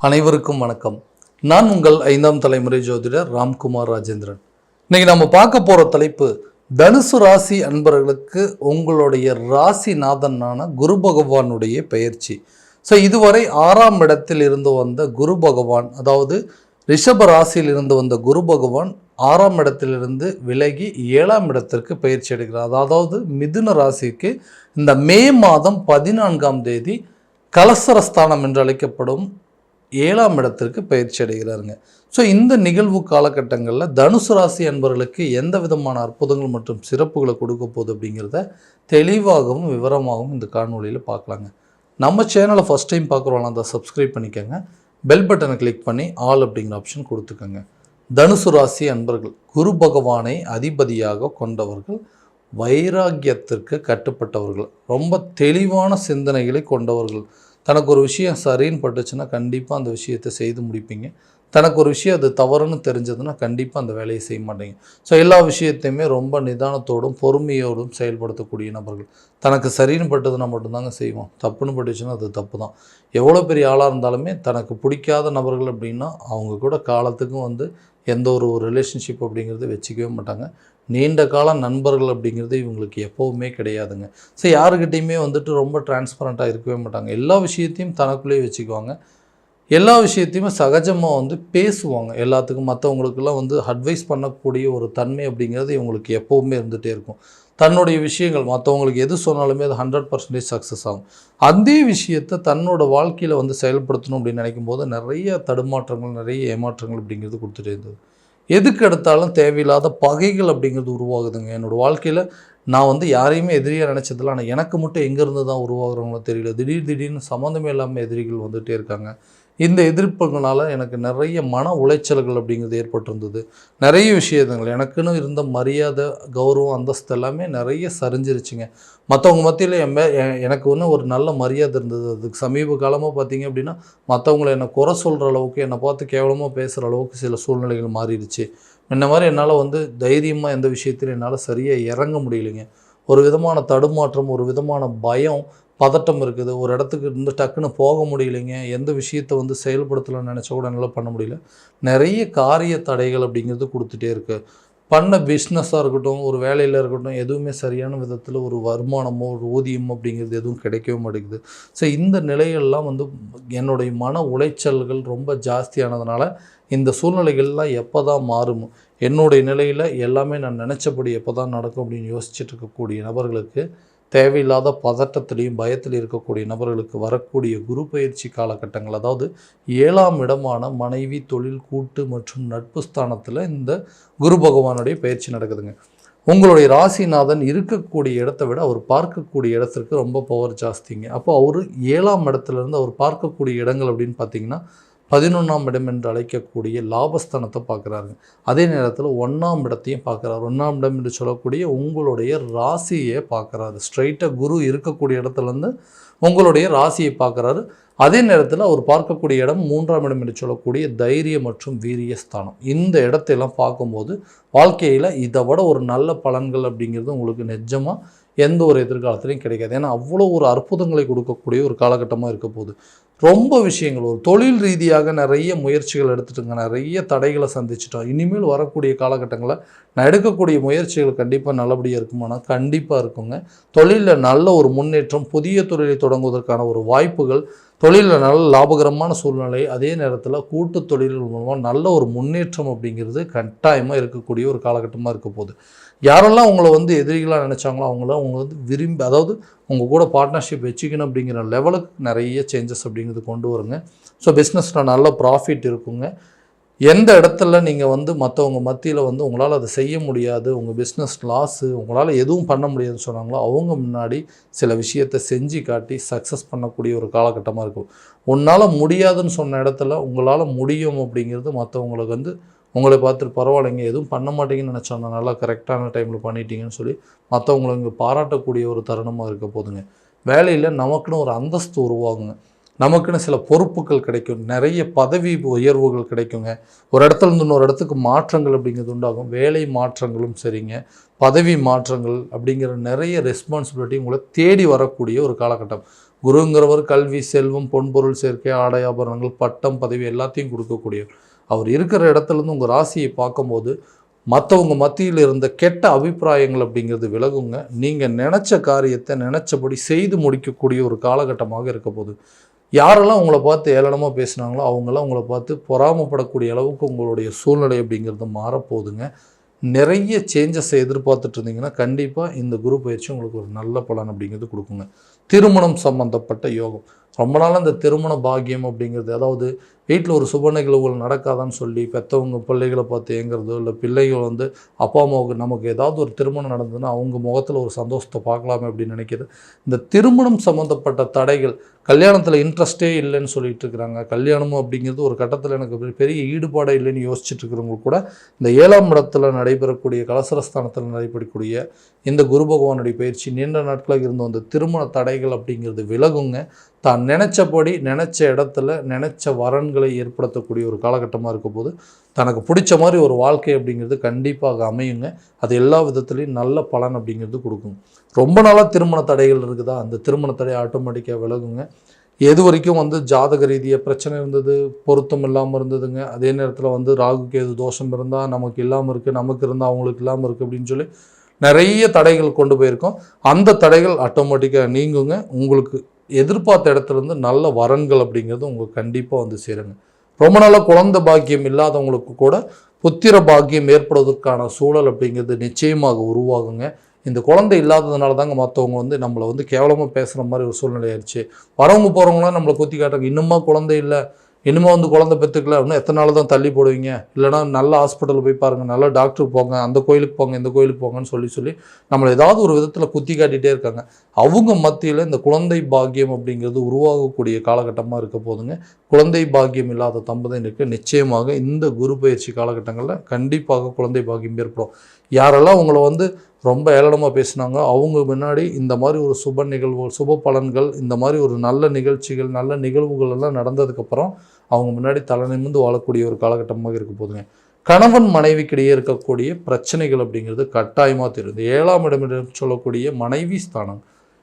அனைவருக்கும் வணக்கம். நான் உங்கள் 5ஆம் தலைமுறை ஜோதிடர் ராம்குமார் ராஜேந்திரன். இன்னைக்கு நம்ம பார்க்க போகிற தலைப்பு தனுசு ராசி அன்பர்களுக்கு உங்களுடைய ராசிநாதனான குரு பகவானுடைய பெயர்ச்சி. ஸோ இதுவரை 6ஆம் இடத்தில் இருந்து வந்த குரு பகவான், அதாவது ரிஷப ராசியில் இருந்து வந்த குரு பகவான் 6ஆம் இடத்திலிருந்து விலகி 7ஆம் இடத்திற்கு பயிற்சி எடுக்கிறார். அதாவது மிதுன ராசிக்கு இந்த மே மாதம் 14ஆம் தேதி கலசரஸ்தானம் என்று அழைக்கப்படும் 7ஆம் இடத்திற்கு பயிற்சி அடைகிறாருங்க. ஸோ இந்த நிகழ்வு காலகட்டங்களில் தனுசு ராசி அன்பர்களுக்கு எந்த விதமான அற்புதங்கள் மற்றும் சிறப்புகளை கொடுக்க போகுது அப்படிங்கிறத தெளிவாகவும் விவரமாகவும் இந்த காணொலியில் பார்க்கலாங்க. நம்ம சேனலை ஃபஸ்ட் டைம் பார்க்குறோம்னா அதை சப்ஸ்கிரைப் பண்ணிக்கோங்க. பெல் பட்டனை கிளிக் பண்ணி ஆல் அப்படிங்கிற ஆப்ஷன் கொடுத்துக்கோங்க. தனுசு ராசி அன்பர்கள் குரு பகவானை அதிபதியாக கொண்டவர்கள், வைராக்கியத்திற்கு கட்டுப்பட்டவர்கள், ரொம்ப தெளிவான சிந்தனைகளை கொண்டவர்கள். தனக்கு ஒரு விஷயம் சரின்னு பட்டுச்சுன்னா கண்டிப்பாக அந்த விஷயத்தை செய்து முடிப்பீங்க. தனக்கு ஒரு விஷயம் அது தவறுன்னு தெரிஞ்சதுன்னா கண்டிப்பாக அந்த வேலையை செய்ய மாட்டீங்க. ஸோ எல்லா விஷயத்தையுமே ரொம்ப நிதானத்தோடும் பொறுமையோடும் செயல்படுத்தக்கூடிய நபர்கள். தனக்கு சரின்னு பட்டதுன்னா மட்டும்தாங்க செய்வோம். தப்புன்னு பட்டுச்சுன்னா அது தப்பு தான். எவ்வளோ பெரிய ஆளாக இருந்தாலுமே தனக்கு பிடிக்காத நபர்கள் அப்படின்னா அவங்க கூட காலத்துக்கும் எந்த ஒரு ரிலேஷன்ஷிப் அப்படிங்கிறது வச்சுக்கவே மாட்டாங்க. நீண்ட கால நண்பர்கள் அப்படிங்கிறது இவங்களுக்கு எப்போவுமே கிடையாதுங்க. ஸோ யாருக்கிட்டையுமே ரொம்ப டிரான்ஸ்பரண்ட்டாக இருக்கவே மாட்டாங்க. எல்லா விஷயத்தையும் தனக்குள்ளேயே வச்சுக்குவாங்க. எல்லா விஷயத்தையுமே சகஜமாக பேசுவாங்க. எல்லாத்துக்கும் மற்றவங்களுக்கெல்லாம் அட்வைஸ் பண்ணக்கூடிய ஒரு தன்மை அப்படிங்கிறது இவங்களுக்கு எப்போவுமே இருந்துகிட்டே இருக்கும். தன்னுடைய விஷயங்கள் மற்றவங்களுக்கு எது சொன்னாலுமே அது 100% சக்ஸஸ் ஆகும். அதே விஷயத்தை தன்னோட வாழ்க்கையில் செயல்படுத்தணும் அப்படின்னு நினைக்கும் போது நிறைய தடுமாற்றங்கள், நிறைய ஏமாற்றங்கள் அப்படிங்கிறது கொடுத்துட்டே இருந்தது. எதுக்கு எடுத்தாலும் தேவையில்லாத பகைகள் அப்படிங்கிறது உருவாகுதுங்க. என்னோடய வாழ்க்கையில் நான் யாரையுமே எதிரியாக நினச்சதில்ல. ஆனால் எனக்கு மட்டும் எங்கேருந்து தான் உருவாகுறவங்களோ தெரியல. திடீர்னு சம்மந்தமே இல்லாமல் எதிரிகள் வந்துகிட்டே இருக்காங்க. இந்த எதிர்ப்புகளால் எனக்கு நிறைய மன உளைச்சல்கள் அப்படிங்கிறது ஏற்பட்டிருந்தது. நிறைய விஷயங்கள் எனக்குன்னு இருந்த மரியாதை, கௌரவம், அந்தஸ்து எல்லாமே நிறைய சரிஞ்சிருச்சுங்க. மற்றவங்க மத்தியில் எனக்கு ஒரு நல்ல மரியாதை இருந்தது. அதுக்கு சமீப காலமாக பார்த்தீங்க அப்படின்னா மற்றவங்களை என்னை குறை சொல்கிற அளவுக்கு, என்னை பார்த்து கேவலமாக பேசுகிற அளவுக்கு சில சூழ்நிலைகள் மாறிடுச்சு. முன்ன மாதிரி என்னால் தைரியமாக எந்த விஷயத்திலும் என்னால் சரியாக இறங்க முடியலைங்க. ஒரு விதமான தடுமாற்றம், ஒரு விதமான பயம், பதட்டம் இருக்குது. ஒரு இடத்துக்கு டக்குன்னு போக முடியலைங்க. எந்த விஷயத்தை செயல்படுத்தலாம்னு நினச்சா கூட என்னால் பண்ண முடியல. நிறைய காரிய தடைகள் அப்படிங்கிறது கொடுத்துட்டே இருக்குது. பண்ண பிஸ்னஸாக இருக்கட்டும், ஒரு வேலையில் இருக்கட்டும், எதுவுமே சரியான விதத்தில் ஒரு வருமானமோ ஒரு ஊதியம் அப்படிங்கிறது எதுவும் கிடைக்கவே மாட்டேங்குது. ஸோ இந்த நிலையெல்லாம் என்னுடைய மன உளைச்சல்கள் ரொம்ப ஜாஸ்தியானதுனால இந்த சூழ்நிலைகள்லாம் எப்போ தான் மாறும், என்னுடைய நிலையில் எல்லாமே நான் நினச்சபடி எப்போ தான் நடக்கும் அப்படின்னு யோசிச்சுட்டு இருக்கக்கூடிய நபர்களுக்கு, தேவையில்லாத பதட்டத்திலையும் பயத்தில் இருக்கக்கூடிய நபர்களுக்கு வரக்கூடிய குரு பயிற்சி காலகட்டங்கள், அதாவது 7ஆம் இடமான மனைவி, தொழில், கூட்டு மற்றும் நட்பு ஸ்தானத்தில் இந்த குரு பகவானுடைய பயிற்சி நடக்குதுங்க. உங்களுடைய ராசிநாதன் இருக்கக்கூடிய இடத்த விட அவர் பார்க்கக்கூடிய இடத்திற்கு ரொம்ப பவர் ஜாஸ்திங்க. அப்போ அவர் 7ஆம் இடத்துலேருந்து அவர் பார்க்கக்கூடிய இடங்கள் அப்படின்னு பார்த்தீங்கன்னா 11ஆம் இடம் என்று அழைக்கக்கூடிய லாபஸ்தானத்தை பார்க்குறாருங்க. அதே நேரத்தில் 1ஆம் இடத்தையும் பார்க்குறாரு. 1ஆம் இடம் என்று சொல்லக்கூடிய உங்களுடைய ராசியை பார்க்குறாரு. ஸ்ட்ரைட்டாக குரு இருக்கக்கூடிய இடத்துலேருந்து உங்களுடைய ராசியை பார்க்குறாரு. அதே நேரத்தில் அவர் பார்க்கக்கூடிய இடம் 3ஆம் இடம் என்று சொல்லக்கூடிய தைரியம் மற்றும் வீரிய ஸ்தானம். இந்த இடத்தையெல்லாம் பார்க்கும்போது வாழ்க்கையில் இதை விட ஒரு நல்ல பலன்கள் அப்படிங்கிறது உங்களுக்கு நிஜமாக எந்த ஒரு எதிர்காலத்துலையும் கிடைக்காது. ஏன்னா அவ்வளோ ஒரு அற்புதங்களை கொடுக்கக்கூடிய ஒரு காலகட்டமாக இருக்க போகுது. ரொம்ப விஷயங்கள், ஒரு தொழில் ரீதியாக நிறைய முயற்சிகள் எடுத்துட்டுங்க, நிறைய தடைகளை சந்திச்சிட்டோம். இனிமேல் வரக்கூடிய காலகட்டங்களில் நான் எடுக்கக்கூடிய முயற்சிகள் கண்டிப்பாக நல்லபடியாக இருக்குமானா கண்டிப்பாக இருக்குங்க. தொழிலில் நல்ல ஒரு முன்னேற்றம், புதிய தொழிலை தொடங்குவதற்கான ஒரு வாய்ப்புகள், தொழிலில் நல்ல லாபகரமான சூழ்நிலை, அதே நேரத்தில் கூட்டு தொழில்கள் மூலமாக நல்ல ஒரு முன்னேற்றம் அப்படிங்கிறது கட்டாயமாக இருக்கக்கூடிய ஒரு காலகட்டமாக இருக்க போகுது. யாரெல்லாம் உங்களை எதிரிகளாக நினச்சாங்களோ அவங்களாம் விரும்பி, அதாவது உங்கள் கூட பார்ட்னர்ஷிப் வச்சுக்கணும் அப்படிங்கிற லெவலுக்கு நிறைய சேஞ்சஸ் அப்படிங்கிறது கொண்டு வருங்க. ஸோ பிஸ்னஸில் நல்ல ப்ராஃபிட் இருக்குங்க. எந்த இடத்துல நீங்கள் மற்றவங்க மத்தியில் உங்களால் அதை செய்ய முடியாது, உங்கள் பிஸ்னஸ் லாஸு, உங்களால் எதுவும் பண்ண முடியாதுன்னு சொன்னாங்களோ அவங்க முன்னாடி சில விஷயத்தை செஞ்சு காட்டி சக்ஸஸ் பண்ணக்கூடிய ஒரு காலகட்டமாக இருக்கும். உன்னால் முடியாதுன்னு சொன்ன இடத்துல உங்களால் முடியும் அப்படிங்கிறது மற்றவங்களுக்கு உங்களை பார்த்துட்டு பரவாயில்லைங்க, எதுவும் பண்ண மாட்டீங்கன்னு நினச்சாங்க, நல்லா கரெக்டான டைமில் பண்ணிட்டீங்கன்னு சொல்லி மற்றவங்களுக்கு பாராட்டக்கூடிய ஒரு தருணமாக இருக்க போதுங்க. வேலையில் நமக்குன்னு ஒரு அந்தஸ்து உருவாகுங்க. நமக்குன்னு சில பொறுப்புகள் கிடைக்கும், நிறைய பதவி உயர்வுகள் கிடைக்குங்க. ஒரு இடத்துலேருந்து இன்னொரு இடத்துக்கு மாற்றங்கள் அப்படிங்கிறது உண்டாகும். வேலை மாற்றங்களும் சரிங்க, பதவி மாற்றங்கள் அப்படிங்கிற நிறைய ரெஸ்பான்சிபிலிட்டி உங்களை தேடி வரக்கூடிய ஒரு காலகட்டம். குருங்கிறவர் கல்வி, செல்வம், பொன்பொருள் சேர்க்கை, ஆடை ஆபரணங்கள், பட்டம், பதவி எல்லாத்தையும் கொடுக்கக்கூடியவர். அவர் இருக்கிற இடத்துலேருந்து உங்கள் ராசியை பார்க்கும்போது மற்றவங்க மத்தியில் இருந்த கெட்ட அபிப்பிராயங்கள் அப்படிங்கிறது விலகுங்க. நீங்கள் நினச்ச காரியத்தை நினச்சபடி செய்து முடிக்கக்கூடிய ஒரு காலகட்டமாக இருக்க போகுது. யாரெல்லாம் உங்களை பார்த்து ஏளனமாக பேசுனாங்களோ அவங்களாம் உங்களை பார்த்து பொறாமப்படக்கூடிய அளவுக்கு உங்களுடைய சூழ்நிலை அப்படிங்கிறது மாறப்போகுதுங்க. நிறைய சேஞ்சஸை எதிர்பார்த்துட்டு இருந்தீங்கன்னா கண்டிப்பாக இந்த குரு பயிற்சி உங்களுக்கு ஒரு நல்ல பலன் அப்படிங்கிறது கொடுக்குங்க. திருமணம் சம்பந்தப்பட்ட யோகம். ரொம்ப நாள் அந்த திருமண பாக்கியம் அப்படிங்கிறது, அதாவது வீட்டில் ஒரு சுப நிகழ்வுகள் நடக்காதான்னு சொல்லி பெற்றவங்க பிள்ளைகளை பார்த்து ஏங்குறதோ, இல்லை பிள்ளைகள் வந்து அப்பா அம்மாவுக்கு நமக்கு ஏதாவது ஒரு திருமணம் நடந்ததுன்னா அவங்க முகத்தில் ஒரு சந்தோஷத்தை பார்க்கலாமே அப்படின்னு நினைக்கிறது. இந்த திருமணம் சம்மந்தப்பட்ட தடைகள், கல்யாணத்தில் இன்ட்ரெஸ்டே இல்லைன்னு சொல்லிட்டு இருக்கிறாங்க, கல்யாணமும் அப்படிங்கிறது ஒரு கட்டத்தில் எனக்கு பெரிய ஈடுபாடே இல்லைன்னு யோசிச்சுட்டு இருக்கிறவங்க கூட இந்த 7ஆம் இடத்துல நடைபெறக்கூடிய கலசரஸ்தானத்தில் நடைபெறக்கூடிய இந்த குரு பகவானுடைய பயிற்சி நீண்ட நாட்களாக இருந்த அந்த திருமண தடைகள் அப்படிங்கிறது விலகுங்க. தான் நினச்சபடி நினச்ச இடத்துல நினச்ச வரன்களை ஏற்படுத்தக்கூடிய ஒரு காலகட்டமாக இருக்க போது தனக்கு பிடிச்ச மாதிரி ஒரு வாழ்க்கை அப்படிங்கிறது கண்டிப்பாக அமையுங்க. அது எல்லா விதத்துலேயும் நல்ல பலன் அப்படிங்கிறது கொடுக்குங்க. ரொம்ப நாளாக திருமண தடைகள் இருக்குதா, அந்த திருமண தடை ஆட்டோமேட்டிக்காக விலகுங்க. எது வரைக்கும் வந்து ஜாதக ரீதியாக பிரச்சனை இருந்தது, பொருத்தம் இல்லாமல் இருந்ததுங்க, அதே நேரத்தில் வந்து ராகு கேது தோஷம் இருந்தால் நமக்கு இல்லாமல் இருக்குது, நமக்கு இருந்தால் அவங்களுக்கு இல்லாமல் இருக்குது அப்படின்னு சொல்லி நிறைய தடைகள் கொண்டு போயிருக்கோம். அந்த தடைகள் ஆட்டோமேட்டிக்காக நீங்குங்க. உங்களுக்கு எதிர்பார்த்த இடத்துலேருந்து நல்ல வரன்கள் அப்படிங்கிறது உங்களுக்கு கண்டிப்பாக வந்து சேருங்க. ரொம்ப நாளாக குழந்தை பாக்கியம் இல்லாதவங்களுக்கு கூட புத்திர பாக்கியம் ஏற்படுவதற்கான சூழல் அப்படிங்கிறது நிச்சயமாக உருவாகுங்க. இந்த குழந்தை இல்லாததுனால தாங்க மற்றவங்க வந்து நம்மளை வந்து கேவலமாக பேசுகிற மாதிரி ஒரு சூழ்நிலை ஆயிடுச்சு. வரவங்க போகிறவங்களாம் நம்மளை குத்தி காட்டுறாங்க, இன்னுமா குழந்தை இல்லை, இனிமேல் வந்து குழந்தை பெற்றுக்கல அப்படின்னா எத்தனை நாள் தான் தள்ளி போடுவீங்க, இல்லைனா நல்ல ஹாஸ்பிட்டலில் போய் பாருங்கள், நல்ல டாக்டருக்கு போங்க, அந்த கோயிலுக்கு போங்க, இந்த கோயிலுக்கு போங்கன்னு சொல்லி நம்மளை ஏதாவது ஒரு விதத்தில் குத்தி காட்டிகிட்டே இருக்காங்க. அவங்க மத்தியில் இந்த குழந்தை பாக்கியம் அப்படிங்கிறது உருவாகக்கூடிய காலகட்டமாக இருக்க போதுங்க. குழந்தை பாக்கியம் இல்லாத தம்பதியினருக்கு நிச்சயமாக இந்த குரு பயிற்சி காலகட்டங்களில் கண்டிப்பாக குழந்தை பாக்கியம் ஏற்படும். யாரெல்லாம் உங்களை வந்து ரொம்ப ஏளனமாக பேசினாங்க அவங்க முன்னாடி இந்த மாதிரி ஒரு சுப நிகழ்வுகள், சுப பலன்கள், இந்த மாதிரி ஒரு நல்ல நிகழ்ச்சிகள், நல்ல நிகழ்வுகள் எல்லாம் நடந்ததுக்கப்புறம் அவங்க முன்னாடி தலை நிமிர்ந்து வாழக்கூடிய ஒரு காலகட்டமாக இருக்க போதுங்க. கணவன் மனைவிக்கிடையே இருக்கக்கூடிய பிரச்சனைகள் அப்படிங்கிறது கட்டாயமாக தெரியுது. 7ஆம் இடம் சொல்லக்கூடிய மனைவி ஸ்தானம்,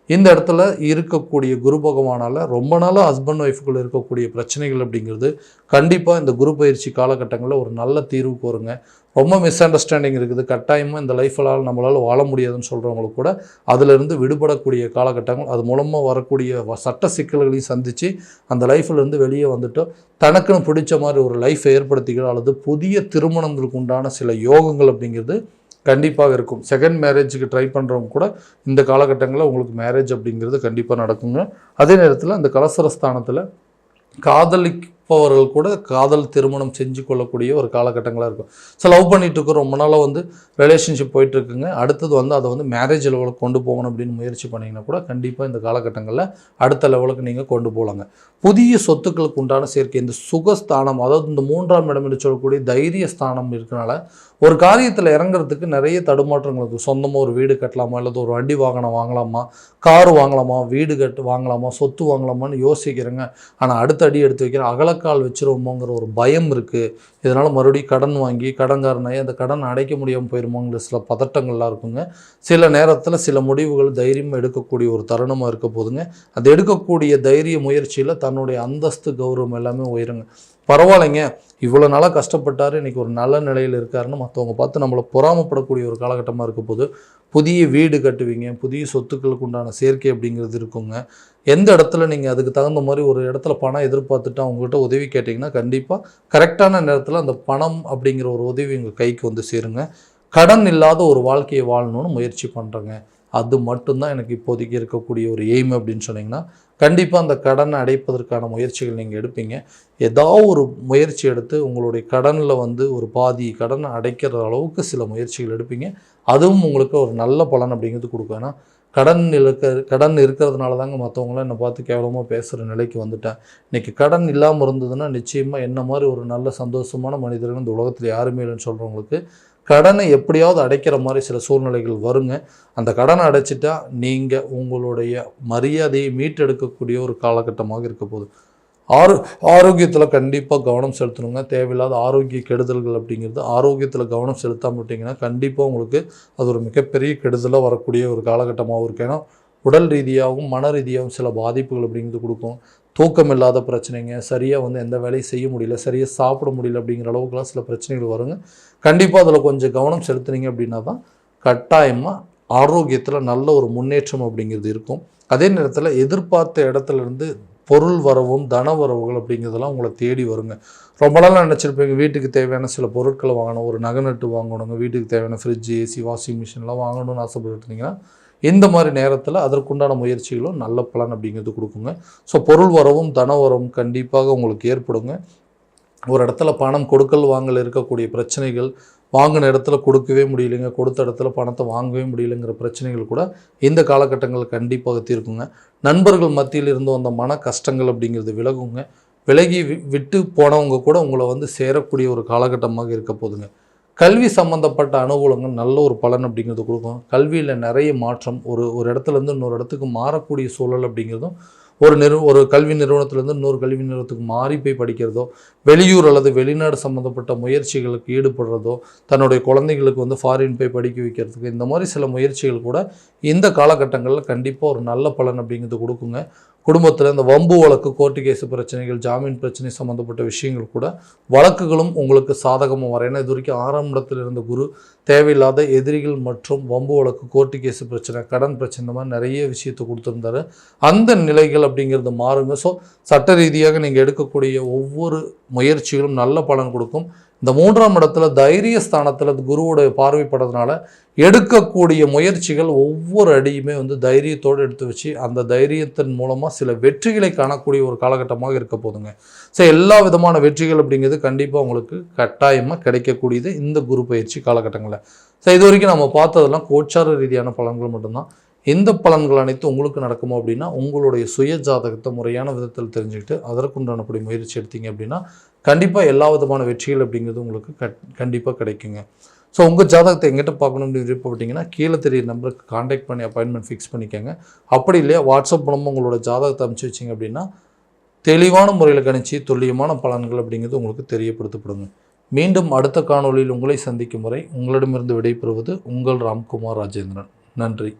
இந்த இடத்துல இருக்கக்கூடிய குரு பகவானால் ரொம்ப நாளாக ஹஸ்பண்ட் ஒய்ஃபுக்குள்ள இருக்கக்கூடிய பிரச்சனைகள் அப்படிங்கிறது கண்டிப்பாக இந்த குரு பயிற்சி காலகட்டங்களில் ஒரு நல்ல தீர்வுக்கு வருங்க. ரொம்ப மிஸ் அண்டர்ஸ்டாண்டிங் இருக்குது, கட்டாயமாக இந்த லைஃப்பில் நம்மளால் வாழ முடியாதுன்னு சொல்கிறவங்களுக்கு கூட அதிலிருந்து விடுபடக்கூடிய காலகட்டங்கள், அது மூலமாக வரக்கூடிய சட்ட சிக்கல்களையும் சந்தித்து அந்த லைஃப்லேருந்து வெளியே வந்துட்டு தனக்குன்னு பிடிச்ச மாதிரி ஒரு லைஃப்பை ஏற்படுத்திக்கிற அல்லது புதிய திருமணங்களுக்கு உண்டான சில யோகங்கள் அப்படிங்கிறது கண்டிப்பாக இருக்கும். செகண்ட் மேரேஜுக்கு ட்ரை பண்ணுறவங்க கூட இந்த காலகட்டங்களில் உங்களுக்கு மேரேஜ் அப்படிங்கிறது கண்டிப்பாக நடக்குங்க. அதே நேரத்தில் அந்த கலசரஸ்தானத்தில் காதலிப்பவர்கள் கூட காதல் திருமணம் செஞ்சு கொள்ளக்கூடிய ஒரு காலகட்டங்களாக இருக்கும். ஸோ லவ் பண்ணிகிட்டு இருக்கோம், ரொம்ப நாளாக வந்து ரிலேஷன்ஷிப் போயிட்டுருக்குங்க, அடுத்தது வந்து அதை வந்து மேரேஜ் லெவலுக்கு கொண்டு போகணும் அப்படின்னு முயற்சி பண்ணிங்கன்னா கூட கண்டிப்பாக இந்த காலகட்டங்களில் அடுத்த லெவலுக்கு நீங்கள் கொண்டு போகலாங்க. புதிய சொத்துக்களுக்கு உண்டான சேர்க்கை, இந்த சுகஸ்தானம், அதாவது இந்த 3ஆம் இடம் என்று சொல்லக்கூடிய தைரிய ஸ்தானம் இருக்கனால ஒரு காரியத்தில் இறங்குறதுக்கு நிறைய தடுமாற்றங்கள் இருக்குது. சொந்தமாக ஒரு வீடு கட்டலாமா, அல்லது ஒரு வண்டி வாகனம் வாங்கலாமா, கார் வாங்கலாமா, வீடு வாங்கலாமா, சொத்து வாங்கலாமான்னு யோசிக்கிறேங்க. ஆனால் அடுத்த அடி எடுத்து வைக்கிற அகலக்கால் வச்சிருவோமோங்கிற ஒரு பயம் இருக்குது. இதனால் மறுபடியும் கடன் வாங்கி கடன்காரனாகி அந்த கடன் அடைக்க முடியாமல் போயிருமோங்கிற சில பதட்டங்கள்லாம் இருக்குங்க. சில நேரத்தில் சில முடிவுகள் தைரியமாக எடுக்கக்கூடிய ஒரு தருணமாக இருக்க போதுங்க. அது எடுக்கக்கூடிய தைரிய முயற்சியில் தன்னுடைய அந்தஸ்து, கௌரவம் எல்லாமே உயருங்க. பரவாயில்லைங்க, இவ்வளோ நாளாக கஷ்டப்பட்டார், இன்றைக்கி ஒரு நல்ல நிலையில் இருக்காருன்னு மற்றவங்க பார்த்து நம்மளை பொறாமப்படக்கூடிய ஒரு காலகட்டமாக இருக்க போது புதிய வீடு கட்டுவீங்க, புதிய சொத்துக்களுக்கு உண்டான சேர்க்கை அப்படிங்கிறது இருக்குங்க. எந்த இடத்துல நீங்கள் அதுக்கு தகுந்த மாதிரி ஒரு இடத்துல பணம் எதிர்பார்த்துட்டு அவங்ககிட்ட உதவி கேட்டிங்கன்னா கண்டிப்பாக கரெக்டான நேரத்தில் அந்த பணம் அப்படிங்கிற ஒரு உதவி உங்கள் கைக்கு வந்து சேருங்க. கடன் இல்லாத ஒரு வாழ்க்கையை வாழணும்னு முயற்சி பண்ணுறேங்க, அது மட்டும்தான் எனக்கு இப்போதைக்கு இருக்கக்கூடிய ஒரு எய்ம் அப்படின்னு சொன்னீங்கன்னா கண்டிப்பாக அந்த கடனை அடைப்பதற்கான முயற்சிகள் நீங்கள் எடுப்பீங்க. ஏதாவது ஒரு முயற்சி எடுத்து உங்களுடைய கடனில் வந்து ஒரு பாதி கடனை அடைக்கிற அளவுக்கு சில முயற்சிகள் எடுப்பீங்க. அதுவும் உங்களுக்கு ஒரு நல்ல பலன் அப்படிங்கிறது கொடுக்கும். ஏன்னா கடன் இருக்கிறதுனால தாங்க மற்றவங்களாம் என்னை பார்த்து கேவலமாக பேசுகிற நிலைக்கு வந்துட்டேன். இன்றைக்கி கடன் இல்லாமல் இருந்ததுன்னா நிச்சயமாக என்ன மாதிரி ஒரு நல்ல சந்தோஷமான மனிதர்கள் இந்த உலகத்தில் யாருமே இல்லைன்னு சொல்கிறவங்களுக்கு கடனை எப்படியாவது அடைக்கிற மாதிரி சில சூழ்நிலைகள் வருங்க. அந்த கடனை அடைச்சிட்டா நீங்கள் உங்களுடைய மரியாதையை மீட்டெடுக்கக்கூடிய ஒரு காலகட்டமாக இருக்க போகுது. ஆரோக்கியத்தில் கண்டிப்பாக கவனம் செலுத்தணுங்க. தேவையில்லாத ஆரோக்கிய கெடுதல்கள் அப்படிங்கிறது, ஆரோக்கியத்தில் கவனம் செலுத்தாமல் விட்டிங்கன்னா கண்டிப்பாக உங்களுக்கு அது ஒரு மிகப்பெரிய கெடுதலாக வரக்கூடிய ஒரு காலகட்டமாகவும் இருக்குது. ஏன்னா உடல் ரீதியாகவும் மன ரீதியாகவும் சில பாதிப்புகள் அப்படிங்கிறது கொடுக்கும். தூக்கம் இல்லாத பிரச்சனைங்க, சரியாக வந்து எந்த வேலையும் செய்ய முடியல, சரியாக சாப்பிட முடியல அப்படிங்கிற அளவுக்குலாம் சில பிரச்சனைகள் வருங்க. கண்டிப்பாக அதில் கொஞ்சம் கவனம் செலுத்துனீங்க அப்படின்னா தான் கட்டாயமாக ஆரோக்கியத்தில் நல்ல ஒரு முன்னேற்றம் அப்படிங்கிறது இருக்கும். அதே நேரத்தில் எதிர்பார்த்த இடத்துலேருந்து பொருள் வரவும் தன வரவுகள் அப்படிங்கிறதெல்லாம் உங்களை தேடி வருங்க. ரொம்ப நாள் நினச்சிருப்பீங்க வீட்டுக்கு தேவையான சில பொருட்களை வாங்கணும், ஒரு நகை நட்டு வாங்கணுங்க, வீட்டுக்கு தேவையான ஃப்ரிட்ஜ், ஏசி, வாஷிங் மிஷின்லாம் வாங்கணும்னு ஆசைப்பட்டுருந்தீங்கன்னா இந்த மாதிரி நேரத்தில் அதற்குண்டான முயற்சிகளும் நல்ல பலன் அப்படிங்கிறது கொடுக்குங்க. ஸோ பொருள் வரவும் தன வரவும் கண்டிப்பாக உங்களுக்கு ஏற்படுங்க. ஒரு இடத்துல பணம் கொடுக்கல் வாங்கல் இருக்கக்கூடிய பிரச்சனைகள், வாங்கின இடத்துல கொடுக்கவே முடியலைங்க, கொடுத்த இடத்துல பணத்தை வாங்கவே முடியலைங்கிற பிரச்சனைகள் கூட இந்த காலகட்டங்களில் கண்டிப்பாக தீர்க்குங்க. நண்பர்கள் மத்தியில் இருந்து வந்த மன கஷ்டங்கள் அப்படிங்கிறது விலகுங்க. விலகி விட்டு போனவங்க கூட உங்களை வந்து சேரக்கூடிய ஒரு காலகட்டமாக இருக்க போதுங்க. கல்வி சம்மந்தப்பட்ட அனுகூலங்கள் நல்ல ஒரு பலன் அப்படிங்கிறது கொடுக்கும். கல்வியில் நிறைய மாற்றம், ஒரு இடத்துலேருந்து இன்னொரு இடத்துக்கு மாறக்கூடிய சூழல் அப்படிங்கிறதும், ஒரு கல்வி நிறுவனத்திலேருந்து இன்னொரு கல்வி நிறுவனத்துக்கு மாறி போய் படிக்கிறதோ, வெளியூர் அல்லது வெளிநாடு சம்மந்தப்பட்ட முயற்சிகளுக்கு ஈடுபடுறதோ, தன்னுடைய குழந்தைகளுக்கு வந்து ஃபாரின் போய் படிக்க வைக்கிறதுக்கு, இந்த மாதிரி சில முயற்சிகள் கூட இந்த காலகட்டங்களில் கண்டிப்பாக ஒரு நல்ல பலன் அப்படிங்கிறது கொடுக்குங்க. குடும்பத்தில் இந்த வம்பு வழக்கு, கோர்ட்டு கேஸு பிரச்சனைகள், ஜாமீன் பிரச்சனை சம்மந்தப்பட்ட விஷயங்கள் கூட வழக்குகளும் உங்களுக்கு சாதகமாக வர. ஏன்னா இது வரைக்கும் 6ஆம் இடத்தில் இருந்த குரு தேவையில்லாத எதிரிகள் மற்றும் வம்பு வழக்கு, கோர்ட்டு கேஸு பிரச்சனை, கடன் பிரச்சனை, இந்த மாதிரி நிறைய விஷயத்தை கொடுத்துருந்தாரு. அந்த நிலைகள் அப்படிங்கிறது மாறுங்க. ஸோ சட்ட ரீதியாக நீங்கள் எடுக்கக்கூடிய ஒவ்வொரு முயற்சிகளும் நல்ல பலன் கொடுக்கும். இந்த 3ஆம் இடத்துல தைரிய ஸ்தானத்தில் குருவோடைய பார்வைப்படுறதுனால எடுக்கக்கூடிய முயற்சிகள் ஒவ்வொரு அடியுமே வந்து தைரியத்தோடு எடுத்து வச்சு அந்த தைரியத்தின் மூலமாக சில வெற்றிகளை காணக்கூடிய ஒரு காலகட்டமாக இருக்க போதுங்க. ஸோ எல்லா விதமான வெற்றிகள் அப்படிங்கிறது கண்டிப்பாக உங்களுக்கு கட்டாயமாக கிடைக்கக்கூடியது இந்த குரு பயிற்சி காலகட்டங்களில். ஸோ இது வரைக்கும் நம்ம பார்த்ததெல்லாம் கோச்சார ரீதியான பலன்கள் மட்டும்தான். எந்த பலன்கள் அனைத்தும் உங்களுக்கு நடக்குமோ அப்படின்னா உங்களுடைய சுய ஜாதகத்தை முறையான விதத்தில் தெரிஞ்சுக்கிட்டு அதற்குண்டானப்படி முயற்சி எடுத்தீங்க அப்படின்னா கண்டிப்பாக எல்லா விதமான வெற்றிகள் அப்படிங்கிறது உங்களுக்கு கண்டிப்பாக கிடைக்குங்க. ஸோ உங்கள் ஜாதகத்தை எங்கிட்ட பார்க்கணும்னு விருப்பப்பட்டீங்கன்னா கீழே தெரியுற நம்பருக்கு காண்டாக்ட் பண்ணி அப்பாயின்மெண்ட் ஃபிக்ஸ் பண்ணிக்கோங்க. அப்படி இல்லையா வாட்ஸ்அப் மூலமாக உங்களோட ஜாதகத்தை அனுப்பிச்சி வச்சிங்க அப்படின்னா தெளிவான முறையில் கணிச்சு துல்லியமான பலன்கள் அப்படிங்கிறது உங்களுக்கு தெரியப்படுத்தப்படுங்க. மீண்டும் அடுத்த காணொளியில் உங்களை சந்திக்கும் வரை உங்களிடமிருந்து விடைபெறுவது உங்கள் ராம்குமார் ராஜேந்திரன். நன்றி.